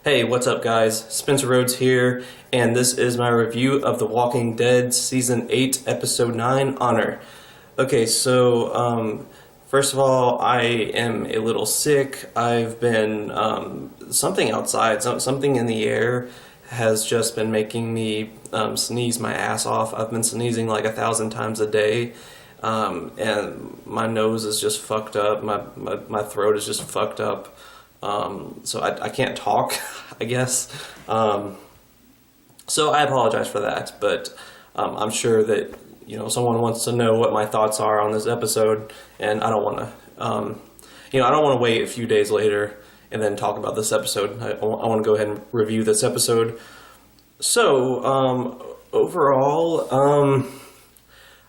Hey, what's up guys? Spencer Rhodes here, and this is my review of The Walking Dead Season 8, Episode 9, Honor. Okay, so, first of all, I am a little sick. I've been, something outside, something in the air has just been making me sneeze my ass off. I've been sneezing like 1,000 times a day, and my nose is just fucked up, my throat is just fucked up. So I can't talk, I guess. So I apologize for that, but I'm sure that, someone wants to know what my thoughts are on this episode, and I don't want to, I don't want to wait a few days later and then talk about this episode. I want to go ahead and review this episode. So, overall,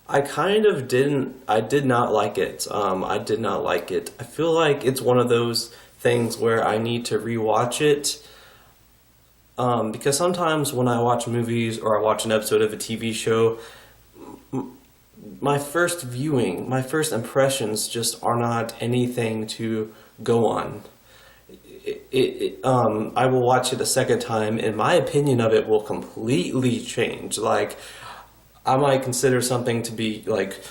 I did not like it. I did not like it. I feel like it's one of those things where I need to rewatch it, because sometimes when I watch movies or I watch an episode of a TV show, my first impressions just are not anything to go on. I will watch it a second time and my opinion of it will completely change. Like, I might consider something to be like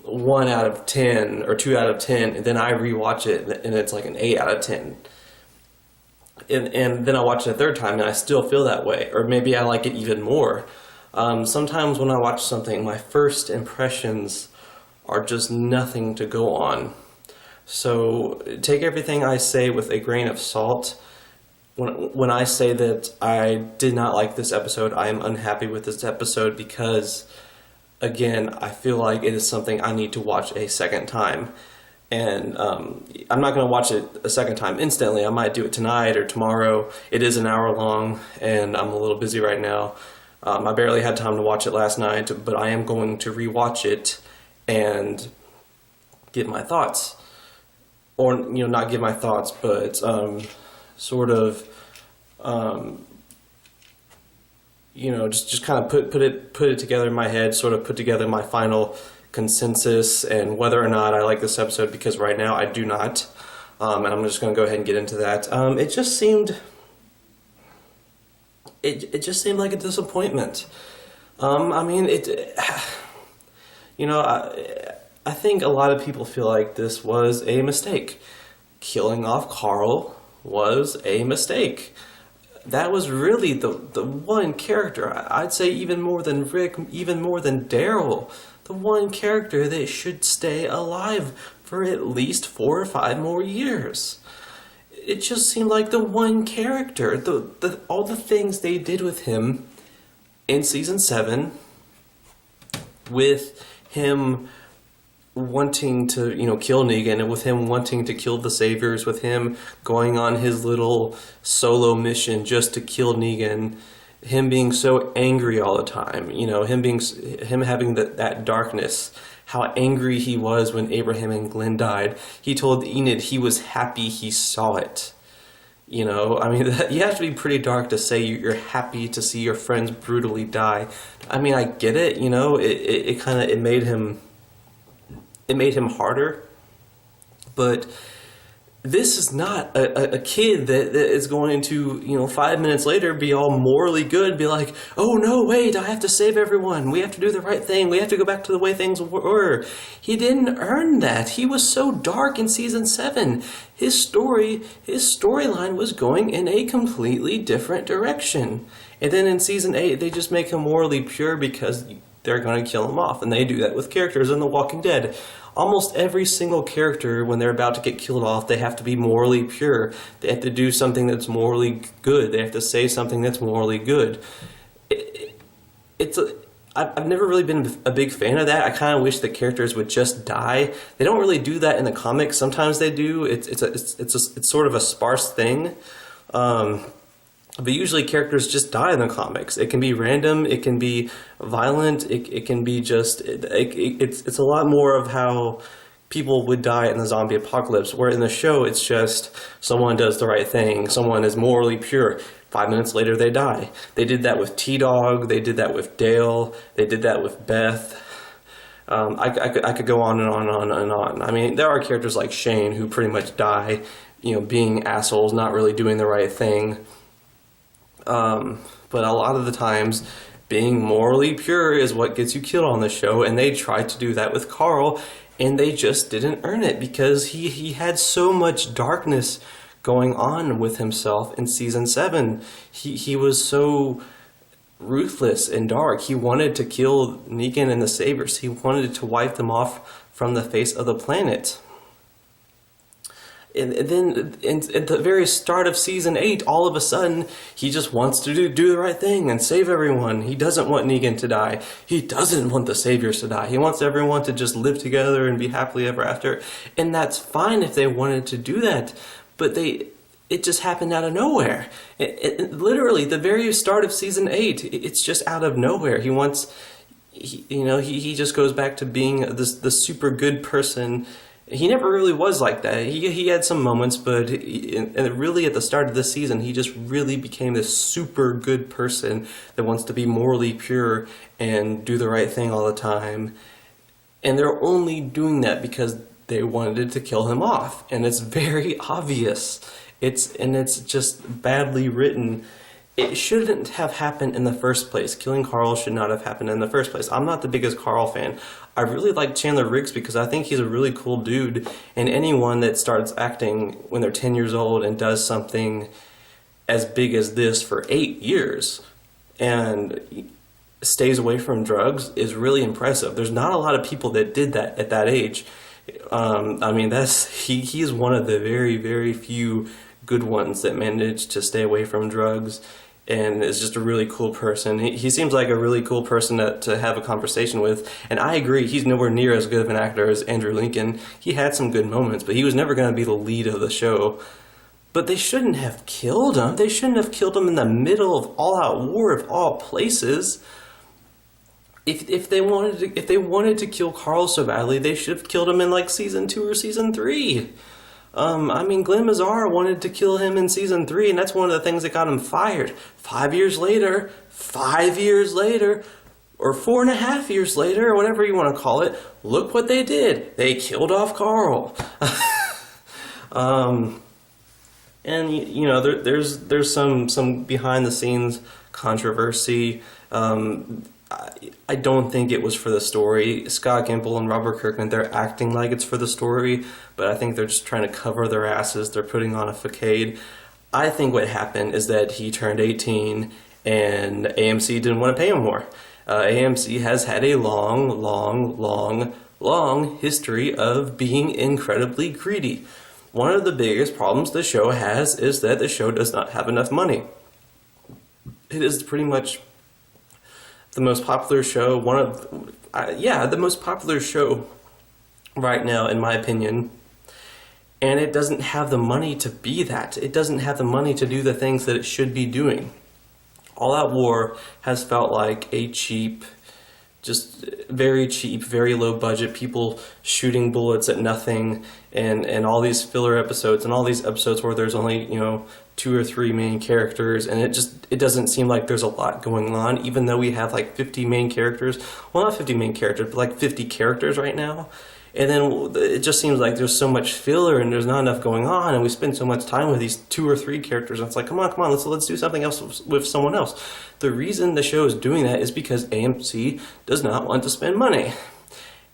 1 out of 10 or 2 out of 10, and then I rewatch it and it's like an 8 out of 10. And then I watch it a third time and I still feel that way, or maybe I like it even more. Sometimes when I watch something, my first impressions are just nothing to go on. So take everything I say with a grain of salt. When I say that I did not like this episode, I am unhappy with this episode because, again, I feel like it is something I need to watch a second time. And I'm not going to watch it a second time instantly. I might do it tonight or tomorrow. It is an hour long, and I'm a little busy right now. I barely had time to watch it last night, but I am going to rewatch it and give my thoughts. Or, not give my thoughts, but sort of... just kind of put it together in my head, sort of put together my final consensus and whether or not I like this episode, because right now I do not. And I'm just going to go ahead and get into that. It just seemed like a disappointment. I think a lot of people feel like this was a mistake. Killing off Carl was a mistake. That was really the one character, I'd say even more than Rick, even more than Daryl, the one character that should stay alive for at least 4 or 5 more years. It just seemed like the one character, all the things they did with him in Season 7, with him wanting to, kill Negan, and with him wanting to kill the Saviors, with him going on his little solo mission just to kill Negan, him being so angry all the time, him having that darkness, how angry he was when Abraham and Glenn died. He told Enid he was happy he saw it. You have to be pretty dark to say you're happy to see your friends brutally die. I get it, it made him harder, but this is not a kid that is going to, 5 minutes later be all morally good, be like, oh no, wait, I have to save everyone, we have to do the right thing, we have to go back to the way things were. He didn't earn that. He was so dark in Season 7. His storyline was going in a completely different direction. And then in Season 8, they just make him morally pure because they're going to kill him off. And they do that with characters in The Walking Dead. Almost every single character, when they're about to get killed off, they have to be morally pure. They have to do something that's morally good. They have to say something that's morally good. I've never really been a big fan of that. I kind of wish the characters would just die. They don't really do that in the comics. Sometimes they do. It's sort of a sparse thing. But usually characters just die in the comics. It can be random, it can be violent, it can be just... It's a lot more of how people would die in the zombie apocalypse, where in the show it's just someone does the right thing, someone is morally pure. 5 minutes later they die. They did that with T-Dog, they did that with Dale, they did that with Beth. I could go on and on and on and on. There are characters like Shane who pretty much die being assholes, not really doing the right thing. But a lot of the times, being morally pure is what gets you killed on the show, and they tried to do that with Carl, and they just didn't earn it because he had so much darkness going on with himself in season 7. He was so ruthless and dark. He wanted to kill Negan and the Sabers. He wanted to wipe them off from the face of the planet. And then at the very start of season 8, all of a sudden, he just wants to do the right thing and save everyone. He doesn't want Negan to die. He doesn't want the Saviors to die. He wants everyone to just live together and be happily ever after. And that's fine if they wanted to do that. But it just happened out of nowhere. Literally, the very start of season 8, it's just out of nowhere. He just goes back to being the super good person. He never really was like that. He had some moments, but really at the start of this season, he just really became this super good person that wants to be morally pure and do the right thing all the time. And they're only doing that because they wanted to kill him off. And it's very obvious. It's just badly written. It shouldn't have happened in the first place. Killing Carl should not have happened in the first place. I'm not the biggest Carl fan. I really like Chandler Riggs because I think he's a really cool dude. And anyone that starts acting when they're 10 years old and does something as big as this for 8 years and stays away from drugs is really impressive. There's not a lot of people that did that at that age. He's one of the very, very few good ones that managed to stay away from drugs and is just a really cool person. He seems like a really cool person to have a conversation with, and I agree, he's nowhere near as good of an actor as Andrew Lincoln. He had some good moments, but he was never going to be the lead of the show. But they shouldn't have killed him. They shouldn't have killed him in the middle of all-out war of all places. If they wanted to kill Carl so badly, they should have killed him in like season 2 or season 3. Glenn Mazzara wanted to kill him in season 3, and that's one of the things that got him fired. 5 years later, or 4.5 years later, or whatever you want to call it, look what they did. They killed off Carl. There's some behind the scenes controversy. I don't think it was for the story. Scott Gimple and Robert Kirkman, they're acting like it's for the story, but I think they're just trying to cover their asses. They're putting on a facade. I think what happened is that he turned 18 and AMC didn't want to pay him more. AMC has had a long history of being incredibly greedy. One of the biggest problems the show has is that the show does not have enough money. It is pretty much the most popular show, the most popular show right now, in my opinion. And it doesn't have the money to be that. It doesn't have the money to do the things that it should be doing. All Out War has felt like a cheap, just very cheap, very low budget, people shooting bullets at nothing, and all these filler episodes, and all these episodes where there's only, 2 or 3 main characters, and it doesn't seem like there's a lot going on, even though we have like 50 main characters. Well, not 50 main characters, but like 50 characters right now. And then it just seems like there's so much filler and there's not enough going on, and we spend so much time with these 2 or 3 characters, and it's like, come on, let's do something else with someone else. The reason the show is doing that is because AMC does not want to spend money.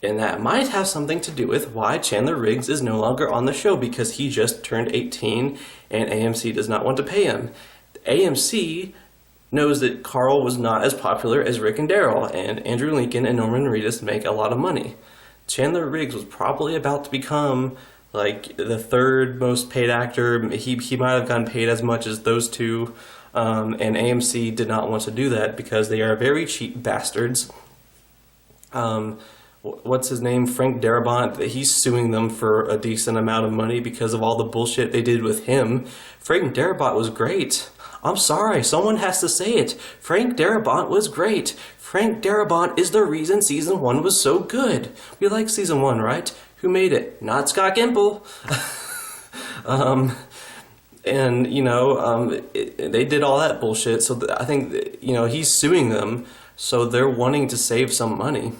And that might have something to do with why Chandler Riggs is no longer on the show, because he just turned 18 and AMC does not want to pay him. AMC knows that Carl was not as popular as Rick and Daryl, and Andrew Lincoln and Norman Reedus make a lot of money. Chandler Riggs was probably about to become like the 3rd most paid actor. He might have gotten paid as much as those two, and AMC did not want to do that because they are very cheap bastards. What's his name? Frank Darabont. He's suing them for a decent amount of money because of all the bullshit they did with him. Frank Darabont was great. I'm sorry, someone has to say it. Frank Darabont was great. Frank Darabont is the reason season 1 was so good. We like season 1, right? Who made it? Not Scott Gimple. They did all that bullshit. So I think, he's suing them. So they're wanting to save some money.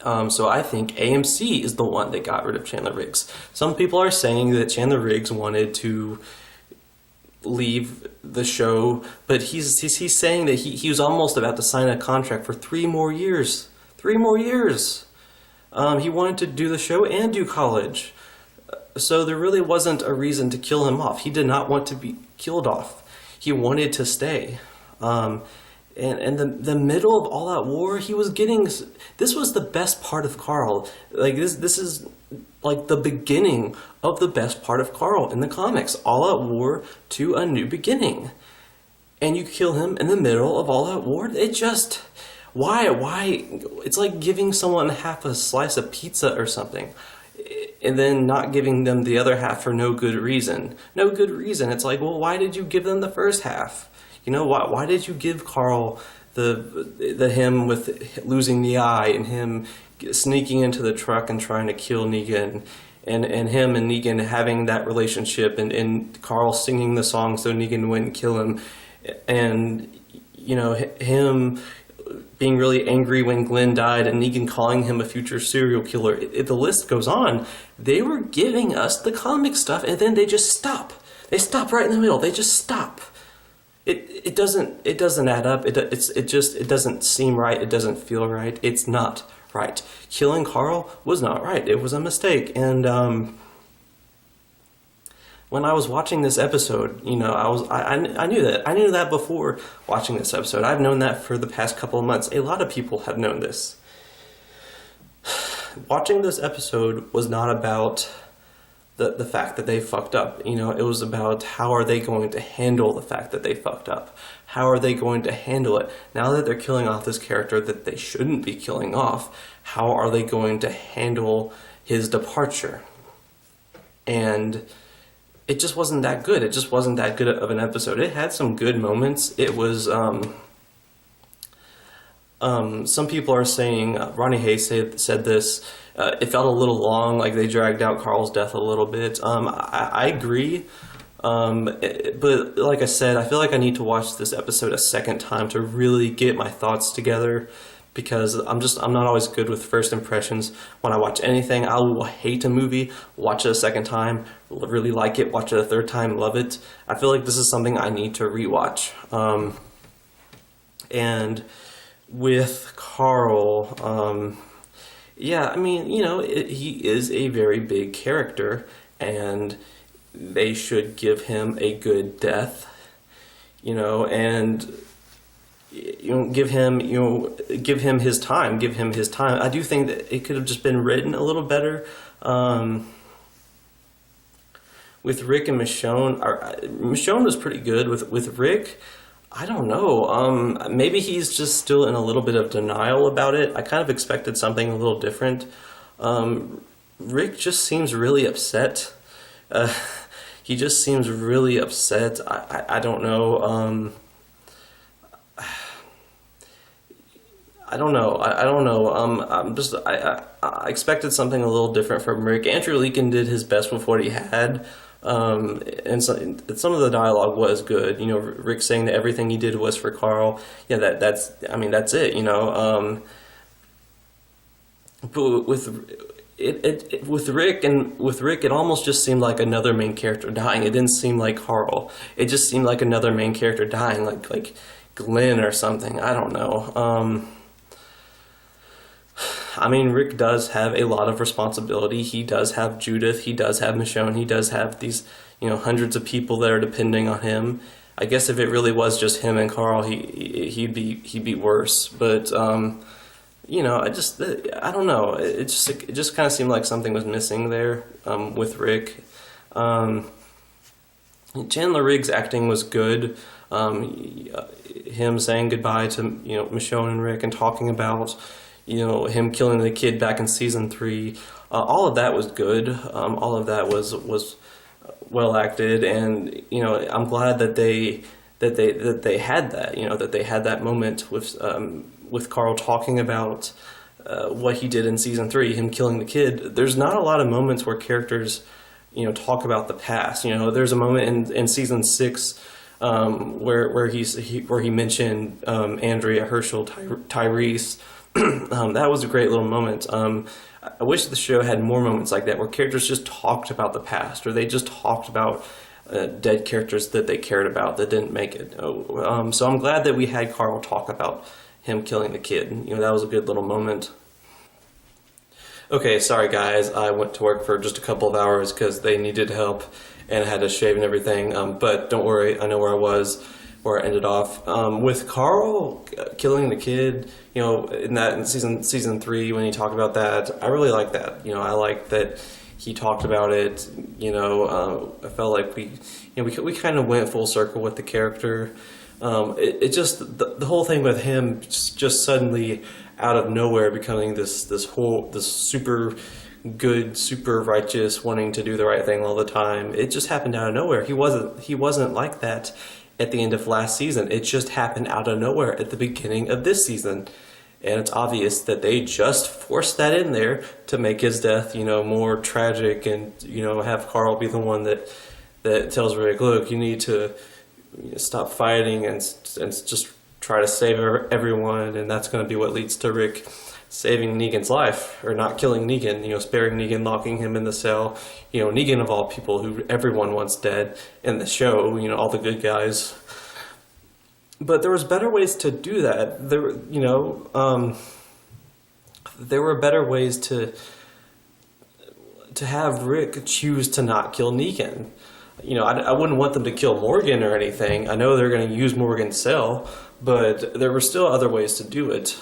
So I think AMC is the one that got rid of Chandler Riggs. Some people are saying that Chandler Riggs wanted to leave the show, but he's saying that he was almost about to sign a contract for 3 more years. 3 more years. He wanted to do the show and do college. So there really wasn't a reason to kill him off. He did not want to be killed off. He wanted to stay. And the middle of all that war, he was getting... This was the best part of Carl. Like, this is like the beginning of the best part of Carl in the comics. All Out War to a new beginning. And you kill him in the middle of All Out War? It just... Why? It's like giving someone half a slice of pizza or something, and then not giving them the other half for no good reason. No good reason. It's like, well, why did you give them the first half? You know, why did you give Carl the him with losing the eye, and him sneaking into the truck and trying to kill Negan, and him and Negan having that relationship, and Carl singing the song so Negan wouldn't kill him, and, you know, him being really angry when Glenn died, and Negan calling him a future serial killer. The list goes on. They were giving us the comic stuff, and then they just stop. They stop right in the middle. They just stop. It doesn't add up. It doesn't seem right. It doesn't feel right. It's not right. Killing Carl was not right. It was a mistake. And when I was watching this episode, you know, I knew that. I knew that before watching this episode. I've known that for the past couple of months. A lot of people have known this. Watching this episode was not about the fact that they fucked up. You know, it was about how are they going to handle the fact that they fucked up? How are they going to handle it? Now that they're killing off this character that they shouldn't be killing off, how are they going to handle his departure? And it just wasn't that good. It just wasn't that good of an episode. It had some good moments. It was, some people are saying, Ronnie Hayes said this, it felt a little long, like they dragged out Carl's death a little bit. I agree, but like I said, I feel like I need to watch this episode a second time to really get my thoughts together, because I'm not always good with first impressions. When I watch anything, I will hate a movie, watch it a second time, really like it, watch it a third time, love it. I feel like this is something I need to rewatch. And with Carl, yeah, I mean, you know, he is a very big character, and they should give him a good death, you know, and give him his time. I do think that it could have just been written a little better. With Rick and Michonne, Michonne was pretty good. With Rick, I don't know. Maybe he's just still in a little bit of denial about it. I kind of expected something a little different. Rick just seems really upset. He just seems really upset. I don't know. I don't know. I expected something a little different from Rick. Andrew Lincoln did his best with what he had. And some of the dialogue was good. You know, Rick saying that everything he did was for Carl. Yeah, that's it. You know, but with Rick, it almost just seemed like another main character dying. It didn't seem like Carl. It just seemed like another main character dying, like Glenn or something. I don't know. I mean, Rick does have a lot of responsibility. He does have Judith. He does have Michonne. He does have these, you know, hundreds of people that are depending on him. I guess if it really was just him and Carl, he'd be worse. But you know, I don't know. It just kind of seemed like something was missing there with Rick. Chandler Riggs' acting was good. Him saying goodbye to, you know, Michonne and Rick, and talking about, you know, him killing the kid back in season 3, all of that was good. All of that was well acted, and, you know, I'm glad that they had that. You know, that they had that moment with Carl talking about what he did in season 3, him killing the kid. There's not a lot of moments where characters, you know, talk about the past. You know, there's a moment in season 6 where he mentioned Andrea, Herschel, Tyrese. That was a great little moment. I wish the show had more moments like that where characters just talked about the past, or they just talked about dead characters that they cared about that didn't make it. So I'm glad that we had Carl talk about him killing the kid. That was a good little moment. Okay, sorry guys, I went to work for just a couple of hours because they needed help and I had to shave and everything. But don't worry, I know where I ended off. With Carl killing the kid, in season 3 when he talked about that, I really like that. I like that he talked about it. I felt like we kind of went full circle with the character. It just the whole thing with him just suddenly out of nowhere becoming this super good, super righteous, wanting to do the right thing all the time. It just happened out of nowhere. He wasn't like that at the end of last season. It just happened out of nowhere at the beginning of this season. And it's obvious that they just forced that in there to make his death, more tragic and, have Carl be the one that tells Rick, look, you need to stop fighting and just try to save everyone. And that's going to be what leads to Rick saving Negan's life, or not killing Negan, sparing Negan, locking him in the cell. Negan of all people, who everyone wants dead in the show, all the good guys. But there was better ways to do that. There were better ways to have Rick choose to not kill Negan. I wouldn't want them to kill Morgan or anything. I know they're going to use Morgan's cell, but there were still other ways to do it.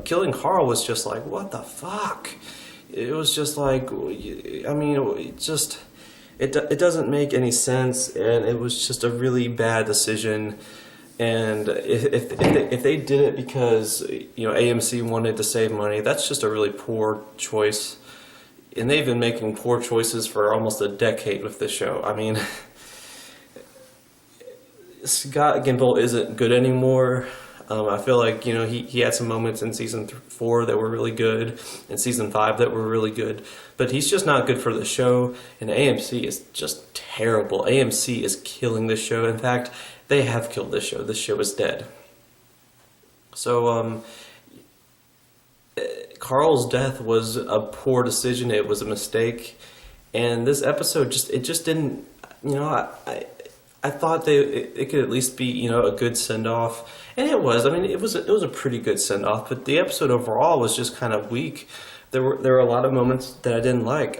Killing Carl was just like, what the fuck? It was just like, it doesn't make any sense, and it was just a really bad decision. And if they did it because AMC wanted to save money, that's just a really poor choice. And they've been making poor choices for almost a decade with this show. Scott Gimple isn't good anymore. I feel like he had some moments in season 4 that were really good, and season 5 that were really good, but he's just not good for the show. And AMC is just terrible. AMC is killing this show. In fact, they have killed this show. This show is dead. So Carl's death was a poor decision. It was a mistake, and this episode just didn't. I thought it could at least be a good send off. And it was. It was a pretty good send off. But the episode overall was just kind of weak. There were a lot of moments that I didn't like.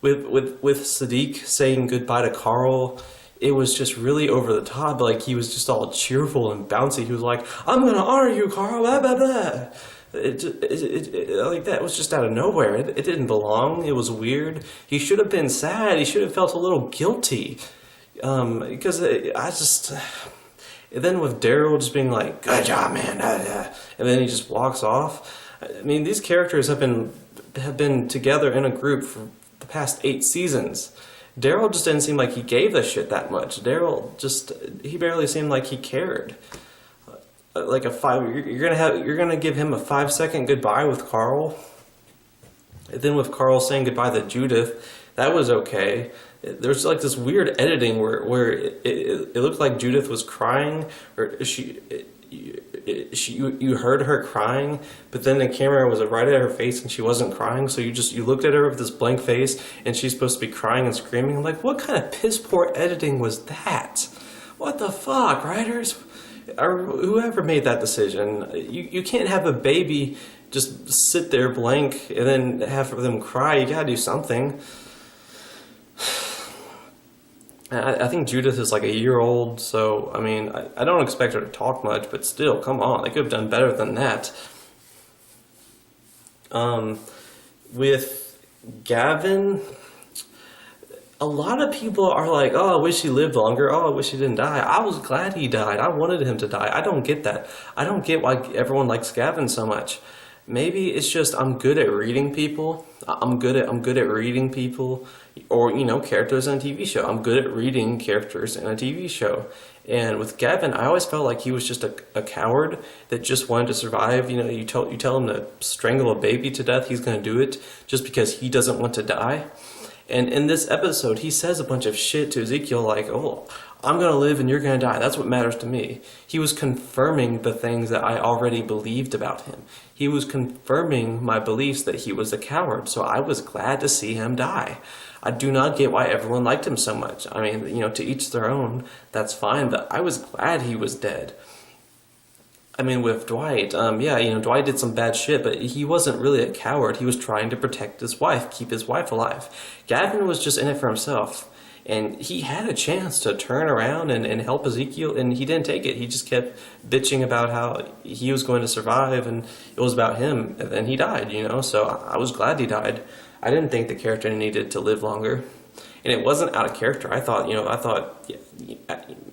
With Sadiq saying goodbye to Carl, it was just really over the top. Like, he was just all cheerful and bouncy. He was like, "I'm gonna honor you, Carl." Blah blah blah. Like, that was just out of nowhere. It didn't belong. It was weird. He should have been sad. He should have felt a little guilty. Because and then with Daryl just being like, "Good job, man," and then he just walks off. These characters have been together in a group for the past 8 seasons. Daryl just didn't seem like he gave a shit that much. He barely seemed like he cared. You're gonna give him a 5-second goodbye with Carl, and then with Carl saying goodbye to Judith, that was okay. There's like this weird editing where it looked like Judith was crying, or you heard her crying, but then the camera was right at her face and she wasn't crying, so you looked at her with this blank face and she's supposed to be crying and screaming. I'm like, what kind of piss poor editing was that? What the fuck, writers? Or whoever made that decision. You can't have a baby just sit there blank and then have them cry. You gotta do something. I think Judith is like a year old, so I don't expect her to talk much, but still, come on, they could have done better than that. With Gavin, a lot of people are like, "Oh, I wish he lived longer. Oh, I wish he didn't die." I was glad he died. I wanted him to die. I don't get that. I don't get why everyone likes Gavin so much. Maybe it's just I'm good at reading people. I'm good at reading people, or characters in a TV show. I'm good at reading characters in a TV show. And with Gavin, I always felt like he was just a coward that just wanted to survive. You tell him to strangle a baby to death, he's going to do it just because he doesn't want to die. And in this episode, he says a bunch of shit to Ezekiel like, "Oh, I'm going to live and you're going to die. That's what matters to me. He was confirming the things that I already believed about him. He was confirming my beliefs that he was a coward, so I was glad to see him die. I do not get why everyone liked him so much. I mean, to each their own, that's fine, but I was glad he was dead. I mean, with Dwight, Dwight did some bad shit, but he wasn't really a coward. He was trying to protect his wife, keep his wife alive. Gavin was just in it for himself, and he had a chance to turn around and help Ezekiel, and he didn't take it. He just kept bitching about how he was going to survive, and it was about him, and then he died, so I was glad he died. I didn't think the character needed to live longer, and it wasn't out of character. I thought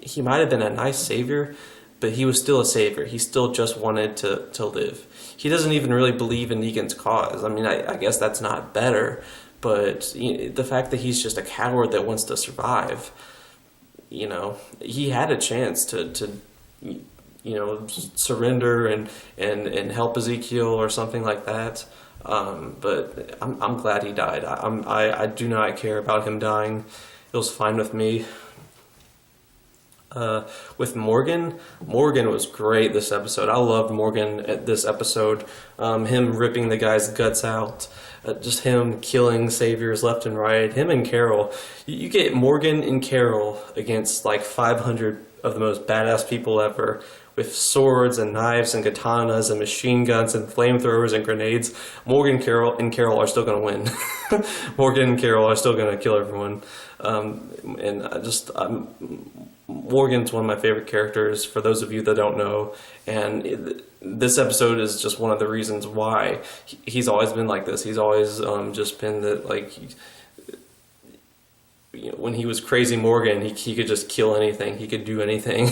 he might have been a nice savior, but he was still a savior. He still just wanted to live. He doesn't even really believe in Negan's cause. I mean, I guess that's not better, but the fact that he's just a coward that wants to survive, he had a chance to surrender and help Ezekiel or something like that. But I'm glad he died. I do not care about him dying. It was fine with me. With Morgan was great this episode. I loved Morgan at this episode. Him ripping the guy's guts out, just him killing saviors left and right. Him and Carol. You get Morgan and Carol against like 500 of the most badass people ever, with swords and knives and katanas and machine guns and flamethrowers and grenades. Morgan and Carol are still going to win. Morgan and Carol are still going to kill everyone. Morgan's one of my favorite characters, for those of you that don't know, and this episode is just one of the reasons why. He's always been like this. He's always just been that, like, when he was Crazy Morgan, he could just kill anything. He could do anything.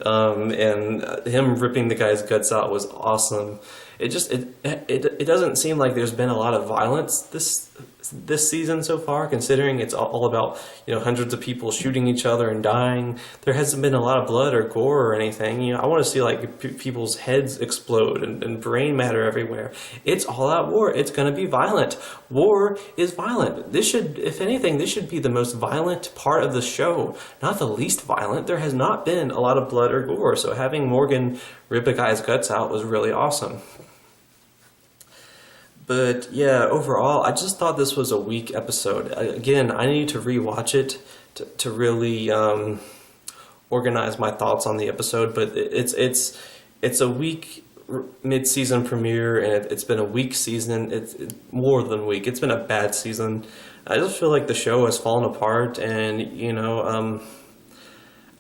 And him ripping the guy's guts out was awesome. It doesn't seem like there's been a lot of violence this season so far, considering it's all about hundreds of people shooting each other and dying. There hasn't been a lot of blood or gore or anything. I want to see like people's heads explode and brain matter everywhere. It's all out war. It's going to be violent. War is violent. If anything, this should be the most violent part of the show, not the least violent. There has not been a lot of blood or gore, so having Morgan rip a guy's guts out was really awesome. But yeah, overall, I just thought this was a weak episode. Again, I need to rewatch it to really organize my thoughts on the episode. But it's a weak mid-season premiere, and it's been a weak season. It's more than weak. It's been a bad season. I just feel like the show has fallen apart, and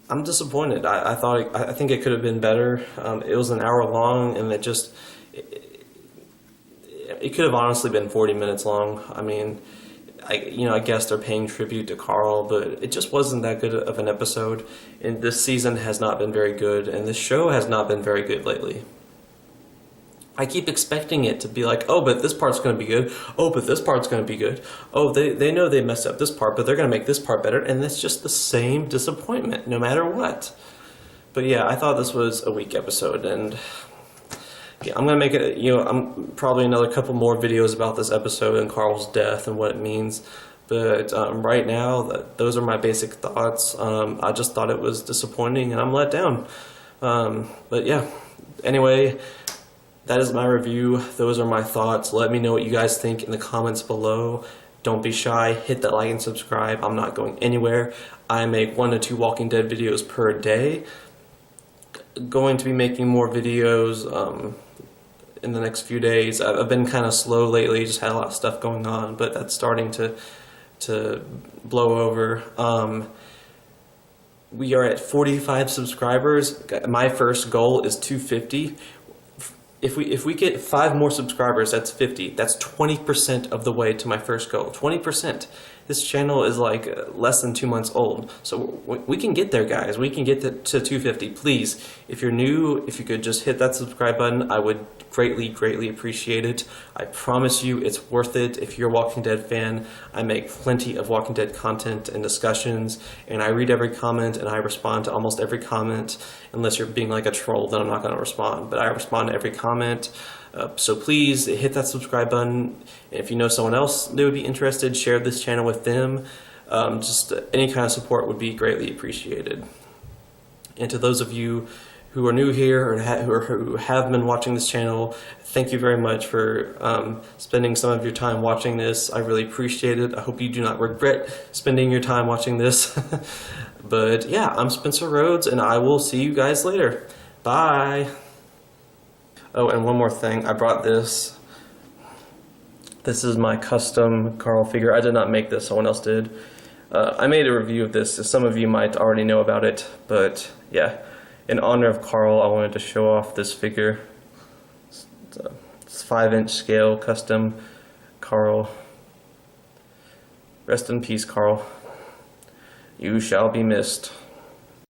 I'm disappointed. I think it could have been better. It was an hour long, and it could have honestly been 40 minutes long. I mean, I guess they're paying tribute to Carl, but it just wasn't that good of an episode. And this season has not been very good, and this show has not been very good lately. I keep expecting it to be like, oh, but this part's going to be good. Oh, but this part's going to be good. Oh, they know they messed up this part, but they're going to make this part better. And it's just the same disappointment, no matter what. But yeah, I thought this was a weak episode, and yeah, I'm going to make it, I'm probably another couple more videos about this episode and Carl's death and what it means. But right now, those are my basic thoughts. I just thought it was disappointing, and I'm let down. But yeah, anyway, that is my review. Those are my thoughts. Let me know what you guys think in the comments below. Don't be shy. Hit that like and subscribe. I'm not going anywhere. I make 1 to 2 Walking Dead videos per day. Going to be making more videos in the next few days. I've been kind of slow lately. Just had a lot of stuff going on, but that's starting to blow over. We are at 45 subscribers. My first goal is 250. If we get 5 more subscribers, that's 50. That's 20% of the way to my first goal. 20%. This channel is like less than 2 months old. So we can get there, guys. We can get to 250. Please, if you're new, if you could just hit that subscribe button, I would greatly, greatly appreciate it. I promise you it's worth it. If you're a Walking Dead fan, I make plenty of Walking Dead content and discussions, and I read every comment, and I respond to almost every comment. Unless you're being like a troll, then I'm not going to respond. But I respond to every comment. So please hit that subscribe button. If you know someone else that would be interested, share this channel with them. Just any kind of support would be greatly appreciated. And to those of you who are new here or who have been watching this channel, thank you very much for spending some of your time watching this. I really appreciate it. I hope you do not regret spending your time watching this. But yeah, I'm Spencer Rhodes, and I will see you guys later. Bye! Oh, and one more thing. I brought this. This is my custom Carl figure. I did not make this, someone else did. I made a review of this, so some of you might already know about it, but yeah. In honor of Carl, I wanted to show off this figure. It's 5-inch scale, custom Carl. Rest in peace, Carl. You shall be missed.